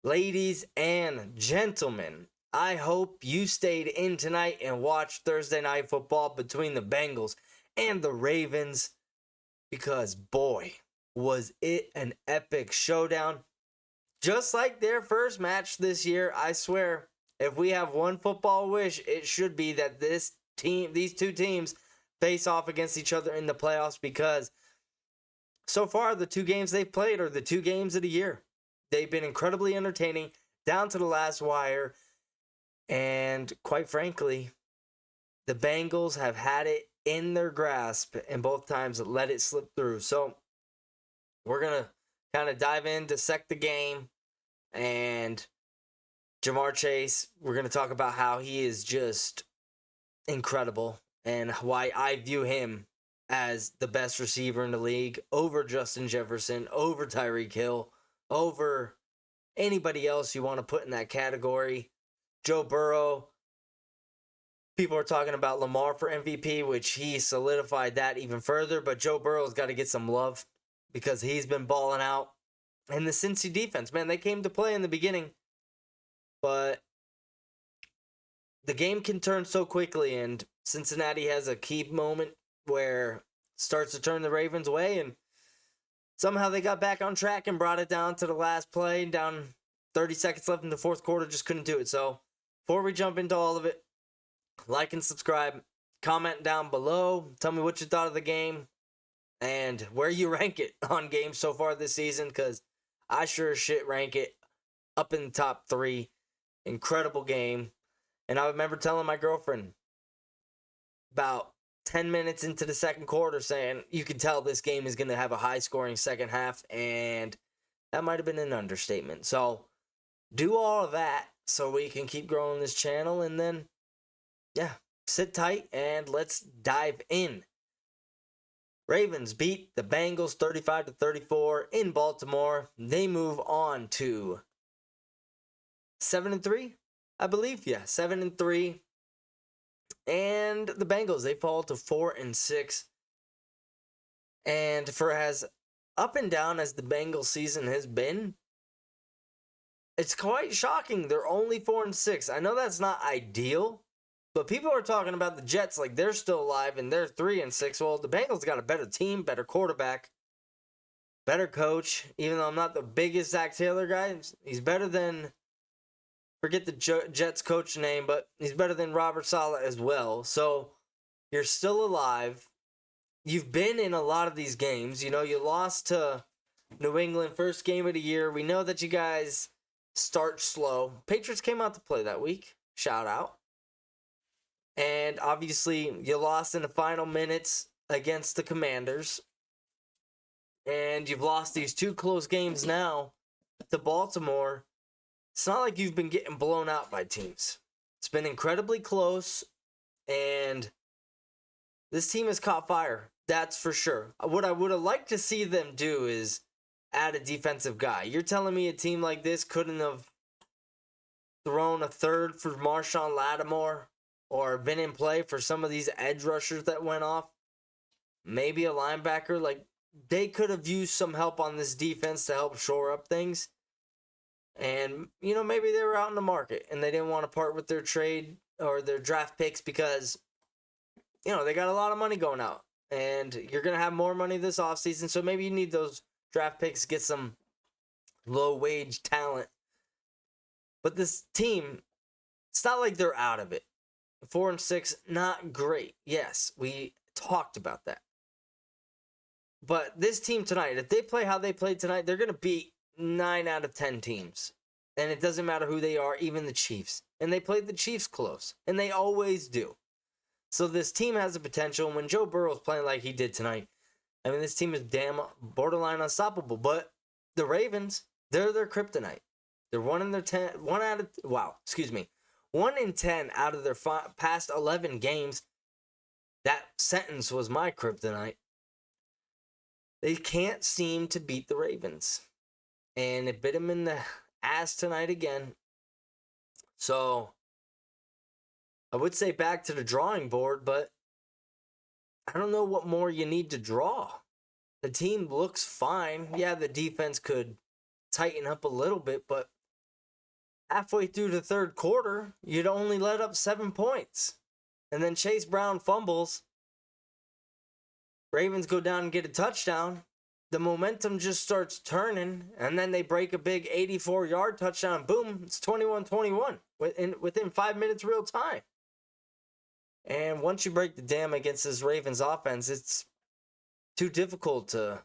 Ladies and gentlemen, I hope you stayed in tonight and watched Thursday Night Football between the Bengals and the Ravens because, boy, was it an epic showdown. Just like their first match this year, I swear, if we have one football wish, it should be that these two teams face off against each other in the playoffs because so far the two games they've played are the two games of the year. They've been incredibly entertaining down to the last wire. And quite frankly, the Bengals have had it in their grasp and both times let it slip through. So we're going to kind of dive in, dissect the game. And Ja'Marr Chase, we're going to talk about how he is just incredible and why I view him as the best receiver in the league over Justin Jefferson, over Tyreek Hill, over anybody else you want to put in that category. Joe Burrow. People are talking about Lamar for MVP, which he solidified that even further. But Joe Burrow's got to get some love because he's been balling out. And the Cincy defense, man, they came to play in the beginning. But the game can turn so quickly, and Cincinnati has a key moment where it starts to turn the Ravens' way, and somehow they got back on track and brought it down to the last play, down 30 seconds left in the fourth quarter, just couldn't do it. So before we jump into all of it, like and subscribe, comment down below, tell me what you thought of the game, and where you rank it on games so far this season, because I sure as shit rank it up in the top 3. Incredible game. And I remember telling my girlfriend about 10 minutes into the second quarter saying, you can tell this game is going to have a high-scoring second half, and that might have been an understatement. So do all of that so we can keep growing this channel, and then, yeah, sit tight, and let's dive in. Ravens beat the Bengals 35-34 in Baltimore. They move on to 7-3, I believe. Yeah, 7-3. And the Bengals, they fall to 4-6. And for as up and down as the Bengals season has been, it's quite shocking. They're only 4-6. I know that's not ideal, but people are talking about the Jets like they're still alive and they're 3-6. Well, the Bengals got a better team, better quarterback, better coach. Even though I'm not the biggest Zach Taylor guy, he's better than, forget the Jets coach name, but he's better than Robert Saleh as well. So you're still alive. You've been in a lot of these games. You know, you lost to New England first game of the year. We know that you guys start slow. Patriots came out to play that week. Shout out. And obviously, you lost in the final minutes against the Commanders. And you've lost these two close games now to Baltimore. It's not like you've been getting blown out by teams. It's been incredibly close, and this team has caught fire. That's for sure. What I would have liked to see them do is add a defensive guy. You're telling me a team like this couldn't have thrown a third for Marshawn Lattimore or been in play for some of these edge rushers that went off? Maybe a linebacker. Like, they could have used some help on this defense to help shore up things. And, you know, maybe they were out in the market and they didn't want to part with their trade or their draft picks because, you know, they got a lot of money going out. And you're going to have more money this offseason, so maybe you need those draft picks to get some low-wage talent. But this team, it's not like they're out of it. 4-6, not great. Yes, we talked about that. But this team tonight, if they play how they played tonight, they're going to beat 9 out of 10 teams. And it doesn't matter who they are, even the Chiefs. And they played the Chiefs close. And they always do. So this team has the potential. And when Joe Burrow is playing like he did tonight, I mean, this team is damn borderline unstoppable. But the Ravens, they're their kryptonite. They're 1 in 10 out of their past 11 games. That sentence was my kryptonite. They can't seem to beat the Ravens. And it bit him in the ass tonight again. So I would say back to the drawing board, but I don't know what more you need to draw. The team looks fine. Yeah, the defense could tighten up a little bit, but halfway through the third quarter, you'd only let up 7 points. And then Chase Brown fumbles. Ravens go down and get a touchdown. The momentum just starts turning, and then they break a big 84-yard touchdown. Boom, it's 21-21 within 5 minutes real time. And once you break the dam against this Ravens offense, it's too difficult to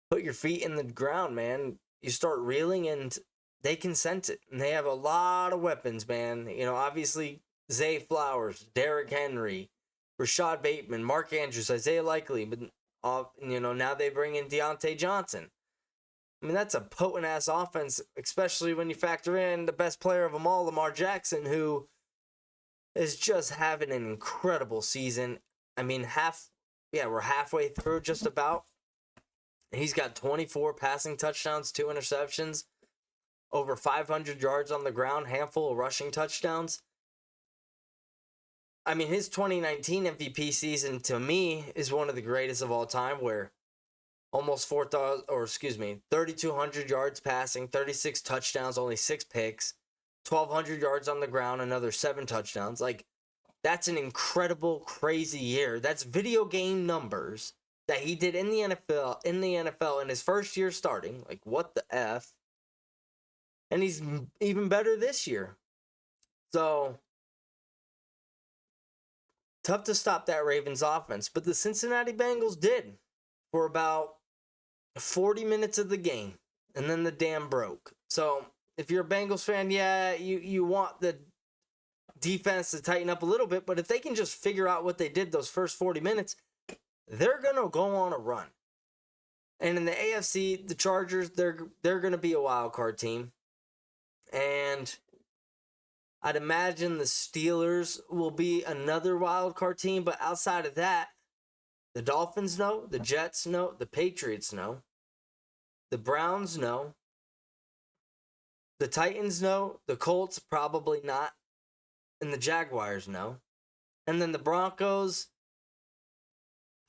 put your feet in the ground, man. You start reeling, and they can sense it. And they have a lot of weapons, man. You know, obviously, Zay Flowers, Derrick Henry, Rashad Bateman, Mark Andrews, Isaiah Likely, but now they bring in Deontay Johnson. I mean, that's a potent-ass offense, especially when you factor in the best player of them all, Lamar Jackson, who is just having an incredible season. I mean, we're halfway through just about. He's got 24 passing touchdowns, 2 interceptions, over 500 yards on the ground, handful of rushing touchdowns. I mean, his 2019 MVP season, to me, is one of the greatest of all time, where almost 3,200 yards passing, 36 touchdowns, only 6 picks, 1,200 yards on the ground, another 7 touchdowns. Like, that's an incredible, crazy year. That's video game numbers that he did in the NFL in his first year starting. Like, what the F? And he's even better this year. So, tough to stop that Ravens offense, but the Cincinnati Bengals did for about 40 minutes of the game, and then the dam broke. So if you're a Bengals fan, yeah, you want the defense to tighten up a little bit, but if they can just figure out what they did those first 40 minutes, they're going to go on a run. And in the AFC, the Chargers, they're going to be a wild card team. And I'd imagine the Steelers will be another wild card team, but outside of that, the Dolphins know, the Jets know, the Patriots know, the Browns know, the Titans know, the Colts probably not, and the Jaguars know. And then the Broncos,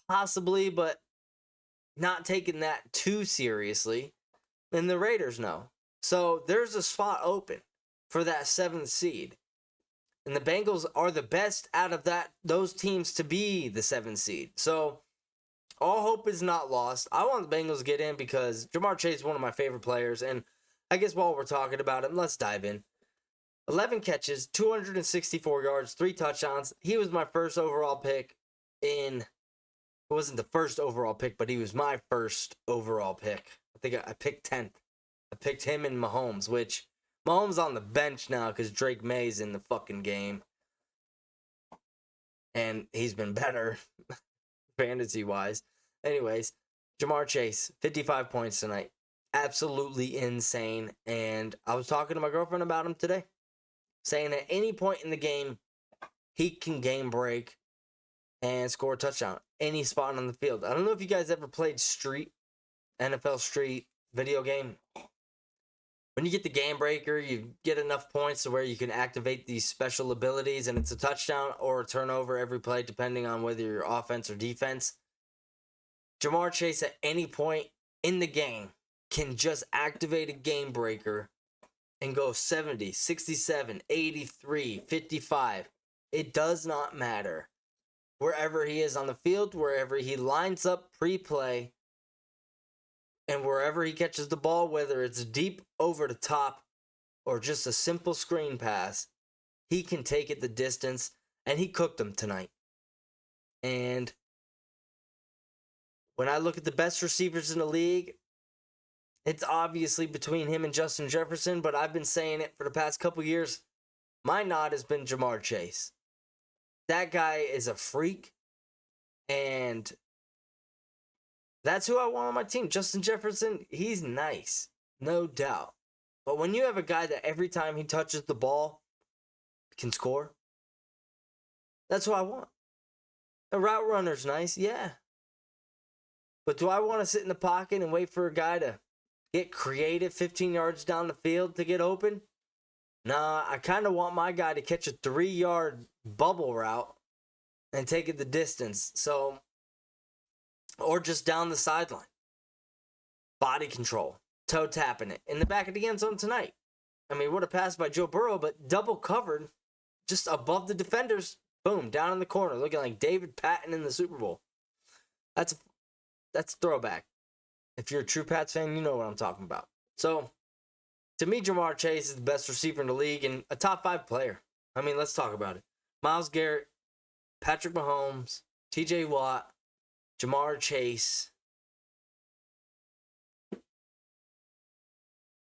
possibly, but not taking that too seriously. And the Raiders know. So there's a spot open for that 7th seed. And the Bengals are the best out of those teams to be the 7th seed. So all hope is not lost. I want the Bengals to get in because Ja'Marr Chase is one of my favorite players. And I guess while we're talking about him, let's dive in. 11 catches, 264 yards, 3 touchdowns. He was my first overall pick it wasn't the first overall pick, but he was my first overall pick. I think I picked 10th. I picked him and Mahomes, which Mahomes on the bench now because Drake May's in the fucking game. And he's been better fantasy-wise. Anyways, Ja'Marr Chase, 55 points tonight. Absolutely insane. And I was talking to my girlfriend about him today, saying at any point in the game, he can game break and score a touchdown. Any spot on the field. I don't know if you guys ever played NFL Street video game. When you get the game breaker, you get enough points to where you can activate these special abilities, and it's a touchdown or a turnover every play, depending on whether you're offense or defense. Ja'Marr Chase at any point in the game can just activate a game breaker and go 70, 67, 83, 55. It does not matter. Wherever he is on the field, wherever he lines up pre-play, and wherever he catches the ball, whether it's deep over the top or just a simple screen pass, he can take it the distance, and he cooked them tonight. And when I look at the best receivers in the league, it's obviously between him and Justin Jefferson, but I've been saying it for the past couple years. My nod has been Ja'Marr Chase. That guy is a freak, and that's who I want on my team. Justin Jefferson, he's nice, no doubt. But when you have a guy that every time he touches the ball can score, that's who I want. A route runner's nice, yeah. But do I want to sit in the pocket and wait for a guy to get creative 15 yards down the field to get open? Nah, I kind of want my guy to catch a 3-yard bubble route and take it the distance. So, or just down the sideline. Body control. Toe tapping it in the back of the end zone tonight. I mean, what a pass by Joe Burrow, but double covered, just above the defenders. Boom, down in the corner, looking like David Patton in the Super Bowl. That's throwback. If you're a true Pats fan, you know what I'm talking about. So, to me, Ja'Marr Chase is the best receiver in the league and a top 5 player. I mean, let's talk about it. Myles Garrett, Patrick Mahomes, TJ Watt, Ja'Marr Chase,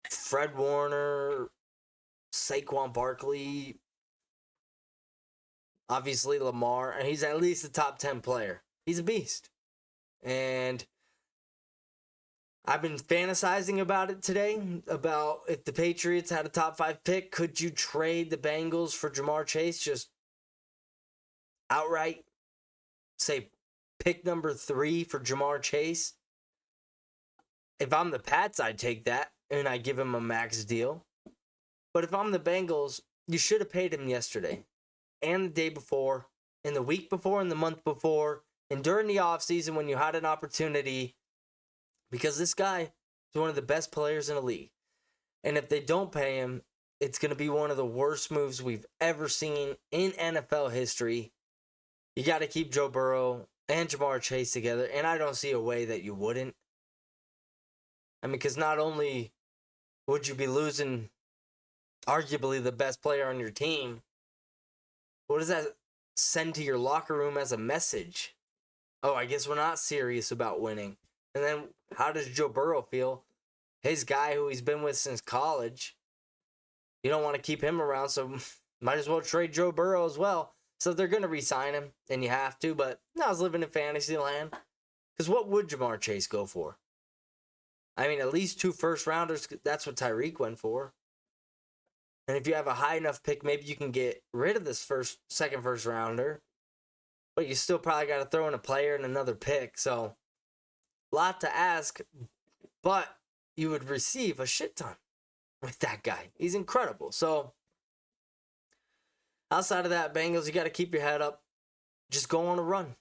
Fred Warner, Saquon Barkley, obviously Lamar, and he's at least a top 10 player. He's a beast. And I've been fantasizing about it today, about if the Patriots had a top 5 pick, could you trade the Bengals for Ja'Marr Chase? Just outright say pick number 3 for Ja'Marr Chase. If I'm the Pats, I'd take that and I give him a max deal. But if I'm the Bengals, you should have paid him yesterday and the day before and the week before and the month before and during the offseason when you had an opportunity, because this guy is one of the best players in the league. And if they don't pay him, it's going to be one of the worst moves we've ever seen in NFL history. You got to keep Joe Burrow and Ja'Marr Chase together, and I don't see a way that you wouldn't. I mean, because not only would you be losing arguably the best player on your team, what does that send to your locker room as a message? Oh, I guess we're not serious about winning. And then how does Joe Burrow feel? His guy who he's been with since college. You don't want to keep him around, so might as well trade Joe Burrow as well. So they're going to re-sign him, and you have to. But I was living in fantasy land. Because what would Ja'Marr Chase go for? I mean, at least 2 first-rounders. That's what Tyreek went for. And if you have a high enough pick, maybe you can get rid of this second first-rounder. But you still probably got to throw in a player and another pick. So, lot to ask. But you would receive a shit ton with that guy. He's incredible. So, outside of that, Bengals, you got to keep your head up. Just go on a run.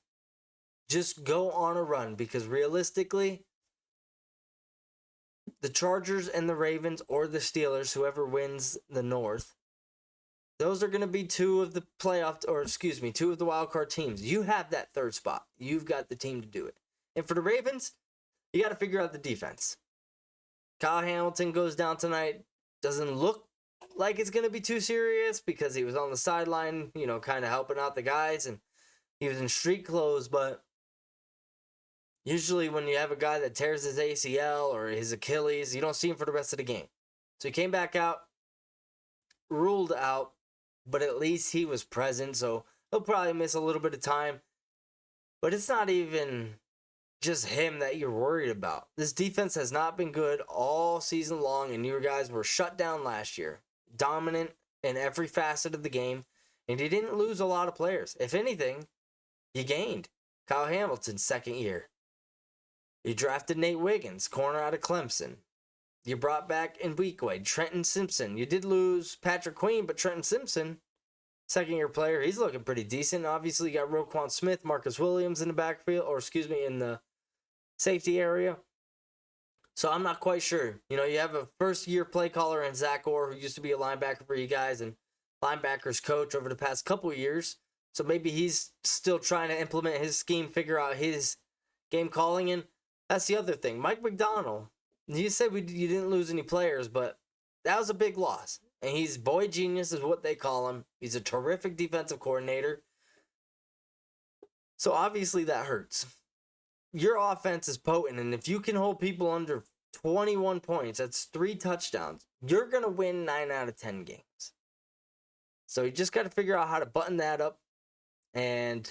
Just go on a run. Because realistically, the Chargers and the Ravens or the Steelers, whoever wins the North, those are going to be 2 of the two of the wild card teams. You have that 3rd spot. You've got the team to do it. And for the Ravens, you got to figure out the defense. Kyle Hamilton goes down tonight. Doesn't look like it's going to be too serious because he was on the sideline, kind of helping out the guys, and he was in street clothes, but usually when you have a guy that tears his ACL or his Achilles, you don't see him for the rest of the game. So he came back out, ruled out, but at least he was present, so he'll probably miss a little bit of time. But it's not even just him that you're worried about. This defense has not been good all season long, and you guys were shut down last year. Dominant in every facet of the game, and you didn't lose a lot of players. If anything, you gained. Kyle Hamilton's 2nd year. You drafted Nate Wiggins, corner out of Clemson. You brought back N'Bweekwe, Trenton Simpson. You did lose Patrick Queen, but Trenton Simpson, 2nd-year player, he's looking pretty decent. Obviously, you got Roquan Smith, Marcus Williams in the backfield, in the safety area. So I'm not quite sure. You have a first-year play caller in Zach Orr, who used to be a linebacker for you guys and linebackers coach over the past couple of years. So maybe he's still trying to implement his scheme, figure out his game calling. And that's the other thing. Mike McDonald, you said you didn't lose any players, but that was a big loss. And he's boy genius is what they call him. He's a terrific defensive coordinator. So obviously that hurts. Your offense is potent, and if you can hold people under 21 points, that's 3 touchdowns, you're going to win 9 out of 10 games. So you just got to figure out how to button that up. And,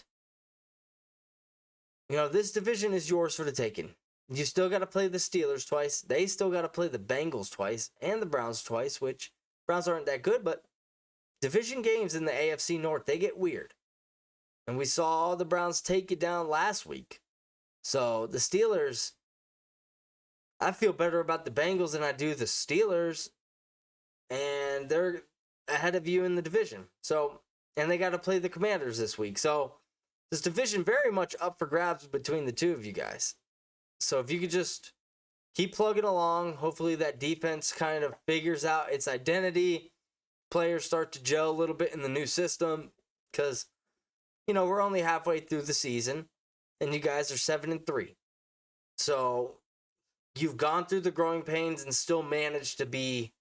this division is yours for the taking. You still got to play the Steelers twice. They still got to play the Bengals twice and the Browns twice, which Browns aren't that good, but division games in the AFC North, they get weird. And we saw the Browns take it down last week. So the Steelers, I feel better about the Bengals than I do the Steelers, and they're ahead of you in the division. So, and they got to play the Commanders this week. So this division very much up for grabs between the 2 of you guys. So if you could just keep plugging along. Hopefully that defense kind of figures out its identity. Players start to gel a little bit in the new system because, we're only halfway through the season and you guys are 7-3. So you've gone through the growing pains and still managed to be,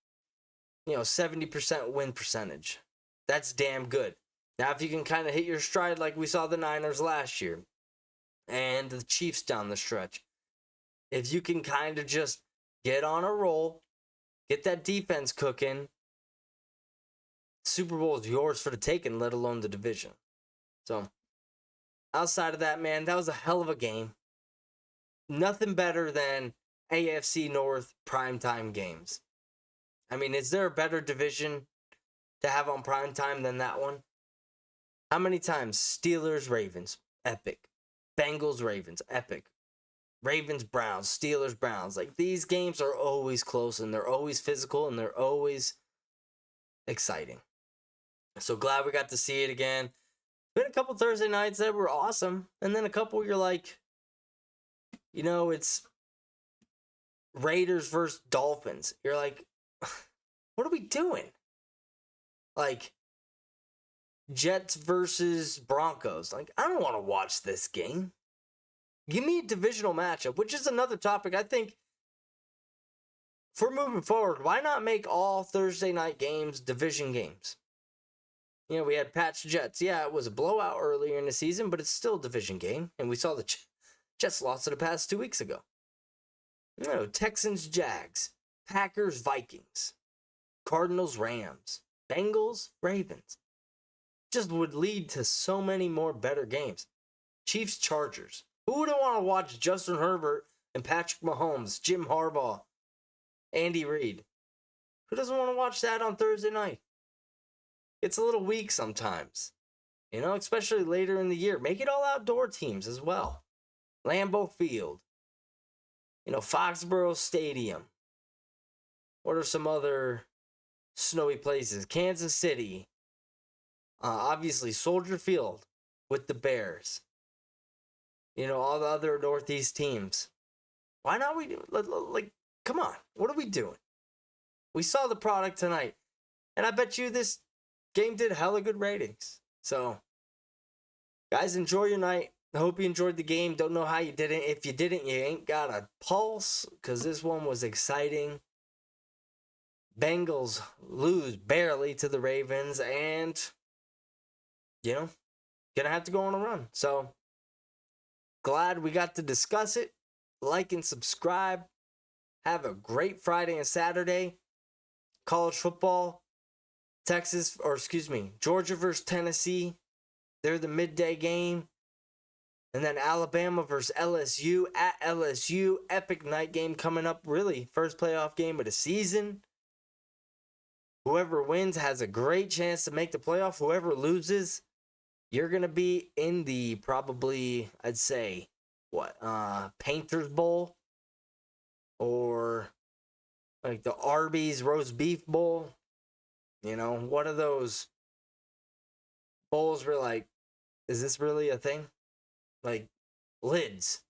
70% win percentage. That's damn good. Now, if you can kind of hit your stride like we saw the Niners last year and the Chiefs down the stretch, if you can kind of just get on a roll, get that defense cooking, Super Bowl is yours for the taking, let alone the division. So, outside of that, man, that was a hell of a game. Nothing better than AFC North primetime games. I mean, is there a better division to have on primetime than that one? How many times? Steelers, Ravens, epic. Bengals, Ravens, epic. Ravens, Browns, Steelers, Browns. Like, these games are always close, and they're always physical, and they're always exciting. So glad we got to see it again. Been a couple Thursday nights that were awesome, and then a couple you're like, it's Raiders versus Dolphins. You're like, what are we doing? Like, Jets versus Broncos. Like, I don't want to watch this game. Give me a divisional matchup, which is another topic. I think for moving forward, why not make all Thursday night games division games? We had Pats Jets. Yeah, it was a blowout earlier in the season, but it's still a division game. And we saw the Jets lost to the Pats 2 weeks ago. Texans Jags, Packers Vikings, Cardinals Rams, Bengals Ravens. Just would lead to so many more better games. Chiefs Chargers. Who wouldn't want to watch Justin Herbert and Patrick Mahomes, Jim Harbaugh, Andy Reid? Who doesn't want to watch that on Thursday night? It's a little weak sometimes, especially later in the year. Make it all outdoor teams as well. Lambeau Field, Foxborough Stadium. What are some other snowy places? Kansas City. Obviously, Soldier Field with the Bears. All the other Northeast teams. Why not we do like, come on. What are we doing? We saw the product tonight. And I bet you this game did hella good ratings. So, guys, enjoy your night. I hope you enjoyed the game. Don't know how you did it. If you didn't, you ain't got a pulse, because this one was exciting. Bengals lose barely to the Ravens, and, gonna have to go on a run. So, glad we got to discuss it. Like and subscribe. Have a great Friday and Saturday. College football. Georgia versus Tennessee. They're the midday game. And then Alabama versus LSU at LSU. Epic night game coming up, really. First playoff game of the season. Whoever wins has a great chance to make the playoff. Whoever loses, you're going to be in the probably, I'd say, Painters Bowl? Or like the Arby's Roast Beef Bowl? One of those bowls where, like, is this really a thing? Like, lids.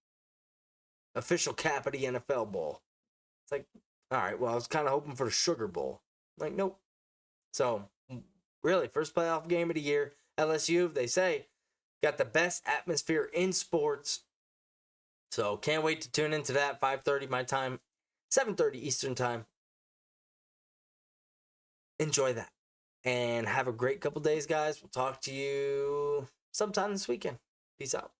Official cap of the NFL Bowl. It's like, all right, well, I was kind of hoping for a Sugar Bowl. Like, nope. So, really, first playoff game of the year. LSU, they say, got the best atmosphere in sports. So, can't wait to tune into that. 5:30 my time, 7:30 Eastern time. Enjoy that. And have a great couple days, guys. We'll talk to you sometime this weekend. Peace out.